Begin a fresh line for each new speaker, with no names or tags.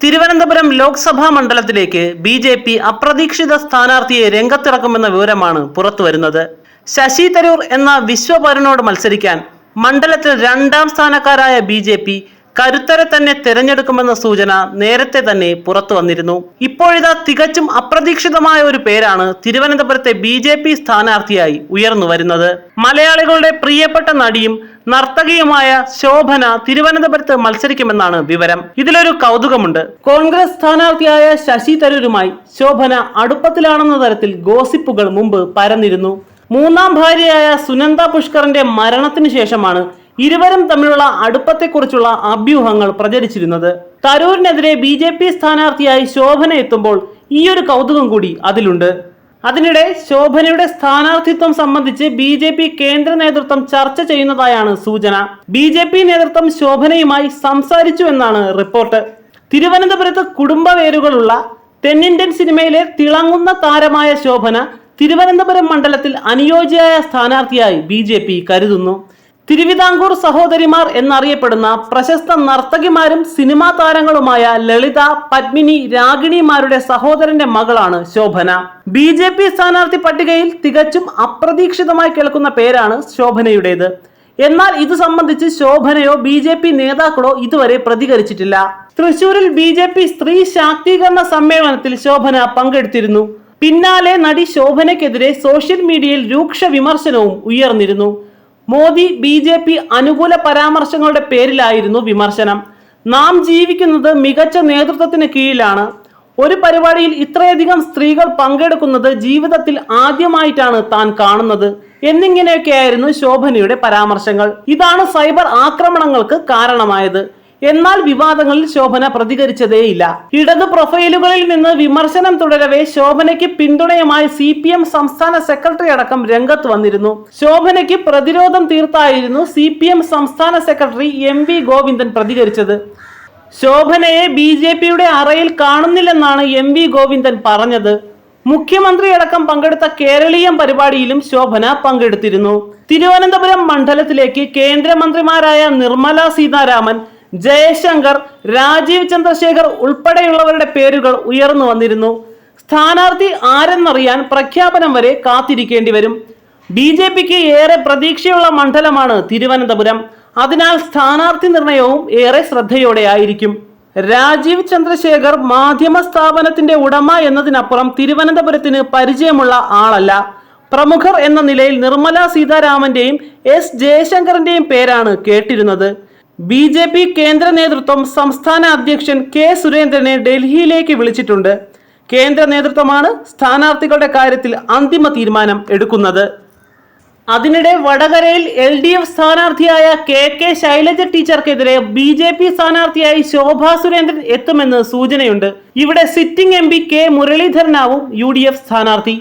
Thiruvananthapuram Lok Sabha മണ്ഡലത്തിലേക്ക് BJP. അപ്രതീക്ഷിത സ്ഥാനാർത്ഥിയെ രംഗത്തിറക്കുമെന്ന വിവരമാണ് പുറത്തുവരുന്നത്. ശശി തരൂർ എന്ന വിശ്വപൗരനോട് മത്സരിക്കാൻ മണ്ഡലത്തിൽ 2ാം സ്ഥാനക്കാരായ ബി.ജെ.പി. കരുത്തരെ തന്നെ തിരഞ്ഞെടുക്കുമെന്ന സൂചന നേരത്തെ തന്നെ പുറത്തു വന്നിരുന്നു. ഇപ്പോഴിതാ തികച്ചും അപ്രതീക്ഷിതമായ ഒരു പേരാണ് തിരുവനന്തപുരത്തെ ബി.ജെ.പി. സ്ഥാനാർത്ഥിയായി ഉയർന്നു വരുന്നത്. മലയാളികളുടെ പ്രിയപ്പെട്ട നടിയും നർത്തകിയുമായ ശോഭന തിരുവനന്തപുരത്ത് മത്സരിക്കുമെന്നാണ് വിവരം. ഇതിലൊരു കൗതുകമുണ്ട്. കോൺഗ്രസ് സ്ഥാനാർത്ഥിയായ ശശി തരൂരുമായി ശോഭന അടുപ്പത്തിലാണെന്ന തരത്തിൽ ഗോസിപ്പുകൾ മുമ്പ് പരന്നിരുന്നു. 3ാം ഭാര്യയായ സുനന്ദ പുഷ്കറിന്റെ മരണത്തിന് ശേഷമാണ് ഇരുവരും തമ്മിലുള്ള അടുപ്പത്തെക്കുറിച്ചുള്ള അഭ്യൂഹങ്ങൾ പ്രചരിച്ചിരുന്നത്. തരൂരിനെതിരെ ബി.ജെ.പി. സ്ഥാനാർത്ഥിയായി ശോഭന എത്തുമ്പോൾ ഈയൊരു കൗതുകം കൂടി അതിലുണ്ട്. അതിനിടെ ശോഭനയുടെ സ്ഥാനാർത്ഥിത്വം സംബന്ധിച്ച് ബി.ജെ.പി. കേന്ദ്ര നേതൃത്വം ചർച്ച ചെയ്യുന്നതായാണ് സൂചന. ബി.ജെ.പി. നേതൃത്വം ശോഭനയുമായി സംസാരിച്ചു എന്നാണ് റിപ്പോർട്ട്. തിരുവനന്തപുരത്ത് കുടുംബ വേരുകളുള്ള തെന്നിന്ത്യൻ സിനിമയിലെ തിളങ്ങുന്ന താരമായ ശോഭന തിരുവനന്തപുരം മണ്ഡലത്തിൽ അനുയോജ്യയായ സ്ഥാനാർത്ഥിയായി ബി.ജെ.പി. കരുതുന്നു. തിരുവിതാംകൂർ സഹോദരിമാർ എന്നറിയപ്പെടുന്ന പ്രശസ്ത നർത്തകിമാരും സിനിമാ താരങ്ങളുമായ ലളിത, പത്മിനി, രാഗിണിമാരുടെ സഹോദരന്റെ മകളാണ് ശോഭന. ബി.ജെ.പി. സ്ഥാനാർത്ഥി പട്ടികയിൽ തികച്ചും അപ്രതീക്ഷിതമായി കേൾക്കുന്ന പേരാണ് ശോഭനയുടേത്. എന്നാൽ ഇത് സംബന്ധിച്ച് ശോഭനയോ ബി.ജെ.പി. നേതാക്കളോ ഇതുവരെ പ്രതികരിച്ചിട്ടില്ല. തൃശൂരിൽ ബി.ജെ.പി. സ്ത്രീ ശാക്തീകരണ സമ്മേളനത്തിൽ ശോഭന പങ്കെടുത്തിരുന്നു. പിന്നാലെ നടി ശോഭനയ്ക്കെതിരെ സോഷ്യൽ മീഡിയയിൽ രൂക്ഷ വിമർശനവും ഉയർന്നിരുന്നു. മോദി ബി.ജെ.പി. അനുകൂല പരാമർശങ്ങളുടെ പേരിലായിരുന്നു വിമർശനം. നാം ജീവിക്കുന്നത് മികച്ച നേതൃത്വത്തിന് കീഴിലാണ്. ഒരു പരിപാടിയിൽ ഇത്രയധികം സ്ത്രീകൾ പങ്കെടുക്കുന്നത് ജീവിതത്തിൽ ആദ്യമായിട്ടാണ് താൻ കാണുന്നത് എന്നിങ്ങനെയൊക്കെയായിരുന്നു ശോഭനയുടെ പരാമർശങ്ങൾ. ഇതാണ് സൈബർ ആക്രമണങ്ങൾക്ക് കാരണമായത്. എന്നാൽ വിവാദങ്ങളിൽ ശോഭന പ്രതികരിച്ചതേയില്ല. ഇടത് പ്രൊഫൈലുകളിൽ നിന്ന് വിമർശനം തുടരവേ ശോഭനയ്ക്ക് പിന്തുണയുമായി CPM സംസ്ഥാന സെക്രട്ടറി അടക്കം രംഗത്ത് വന്നിരുന്നു. ശോഭനയ്ക്ക് പ്രതിരോധം തീർത്തായിരുന്നു CPM സംസ്ഥാന സെക്രട്ടറി MV ഗോവിന്ദൻ പ്രതികരിച്ചത്. ശോഭനയെ ബി.ജെ.പിയുടെ അറയിൽ കാണുന്നില്ലെന്നാണ് MV ഗോവിന്ദൻ പറഞ്ഞത്. മുഖ്യമന്ത്രി അടക്കം പങ്കെടുത്ത കേരളീയം പരിപാടിയിലും ശോഭന പങ്കെടുത്തിരുന്നു. തിരുവനന്തപുരം മണ്ഡലത്തിലേക്ക് കേന്ദ്രമന്ത്രിമാരായ നിർമ്മല സീതാരാമൻ, ജയശങ്കർ, രാജീവ് ചന്ദ്രശേഖർ ഉൾപ്പെടെയുള്ളവരുടെ പേരുകൾ ഉയർന്നു വന്നിരുന്നു. സ്ഥാനാർത്ഥി ആരെന്നറിയാൻ പ്രഖ്യാപനം വരെ കാത്തിരിക്കേണ്ടി വരും. ബി.ജെ.പിക്ക് ഏറെ പ്രതീക്ഷയുള്ള മണ്ഡലമാണ് തിരുവനന്തപുരം. അതിനാൽ സ്ഥാനാർത്ഥി നിർണയവും ഏറെ ശ്രദ്ധയോടെയായിരിക്കും. രാജീവ് ചന്ദ്രശേഖർ മാധ്യമ സ്ഥാപനത്തിന്റെ ഉടമ എന്നതിനപ്പുറം തിരുവനന്തപുരത്തിന് പരിചയമുള്ള ആളല്ല. പ്രമുഖർ എന്ന നിലയിൽ നിർമ്മല സീതാരാമന്റെയും S ജയശങ്കറിന്റെയും പേരാണ് കേട്ടിരുന്നത്. ബി.ജെ.പി. കേന്ദ്ര നേതൃത്വം സംസ്ഥാന അധ്യക്ഷൻ K സുരേന്ദ്രനെ ഡൽഹിയിലേക്ക് വിളിച്ചിട്ടുണ്ട്. കേന്ദ്ര നേതൃത്വമാണ് സ്ഥാനാർത്ഥികളുടെ കാര്യത്തിൽ അന്തിമ തീരുമാനം എടുക്കുന്നത്. അതിനിടെ വടകരയിൽ LDF സ്ഥാനാർത്ഥിയായ KK ശൈലജ ടീച്ചർക്കെതിരെ ബി.ജെ.പി. സ്ഥാനാർത്ഥിയായി ശോഭാ സുരേന്ദ്രൻ എത്തുമെന്ന് സൂചനയുണ്ട്. ഇവിടെ സിറ്റിംഗ് MP K മുരളീധരനാവും UDF സ്ഥാനാർത്ഥി.